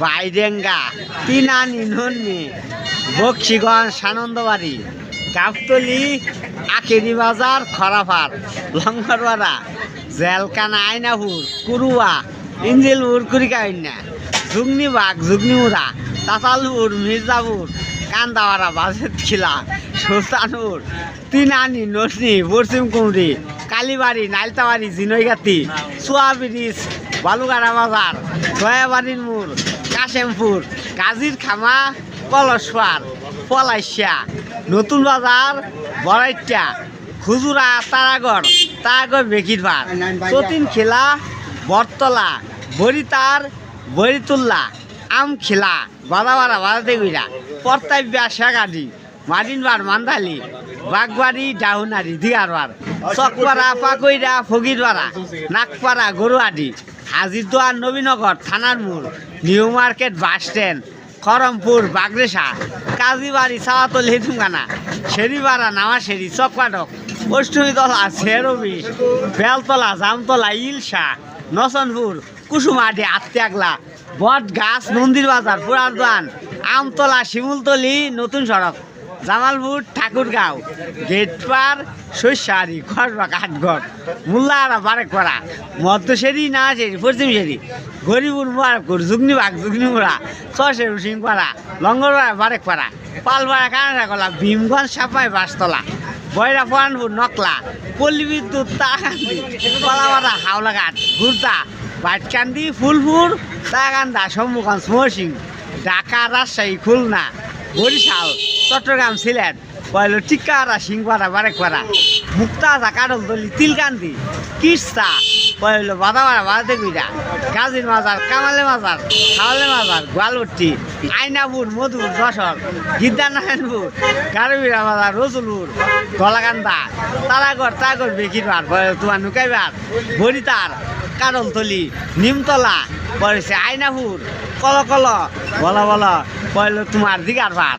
বাইডেঙ্গা তিনানি নন্নি বক্সিগঞ্জ সানন্দবাড়ি গাবতলি আকেরি বাজার খরাফার লঙ্গরপাড়া জেলকানা আইনাপুর কুরুয়া ইঞ্জিলপুর কুড়িকাইন্যা জুগনিবাগ জুগনিমুড়া তাতালপুর মির্জাপুর কান্দাওয়ারা বাজেত খিলা সুলতানপুর তিনানি নসনি পশ্চিম কুমরি কালীবাড়ি নাইলতাবাড়ি জিনইগাতি চুয়া ব্রিজ বালুগাড়া বাজার দয়াবাড়ির মোড় কাশেমপুর গাজীর খামা কলসপার পলাইশা নতুন বাজার বড়াইটা খুজুরা তারাগড় বেকিরপাড় চতিন খেলা বটতলা বরিতার বরিতুল্লা আমখিলা বাদাবাড়া বাজাতে গুইরা পর্তাইব্যা শেখাডি মারিনবার মান্দালি বাগবাড়ি ডাউনারি দিগারবার চকপাড়া পাকইরা ফকিরপাড়া নাকপাড়া গরুয়াডি হাজিরদুয়ার নবীনগর থানার মোড় New Market bus stand Kharampur Bagresha Kazibari Chaoyatal Hetumkhana Sheripara Namasheri Chakpatak Ashtamitala Sherbish Beltala Jamtala Ilsha Nasanpur Kusumati Atyagala বট গাছ মন্দির বাজার পুরারদান আমতলা শিমুলতলি নতুন সড়ক জামালপুর ঠাকুরগাঁও গেটপার শস্যারি খড়বা কাঠগড় মোল্লারা বারেকপাড়া মধ্যশেরি নাচেরি পশ্চিম শেরি গরিবুর মুবারকপুর জুগনিবাগ জুগনিমুড়া চশেরু সিংপাড়া লঙ্গরপাড়া বারেকপাড়া পালপাড়া কানাডাকলা ভীমগঞ্জ সাপাই বাসতলা বয়রা পরানপুর নকলা পল্লী বিদ্যুৎ তারাকান্দি কলাপাড়া হাওলাঘাট গুর্দা বাটকান্দি ফুলপুর তারাকান্দা সম্মুখগঞ্জ মহসিং ঢাকা রাজশাহী খুলনা বরিশাল চট্টগ্রাম সিলেট পয়লো টিক্কারা সিংপাড়া বারেকপাড়া মুক্তাজা কাডলতলি তিলকান্দি কিস্তা পয়লো বাদাবাড়া বাজাতে গুইরা গাজীর মাজার কামালে মাজার খাওয়ালে মাজার গোয়ালুট্টি আইনাপুর মধুর যশোর গিদ্দানারায়ণপুর গারবিরা বাজার রসুলপুর গলাকান্দা তারাগড় বেকিরবার পয়লো তোমার নুকাইবার বরিতার কাডলতলি নিমতলা পড়েছে আইনাপুর কল বলা পয়লো তোমার দিগারবার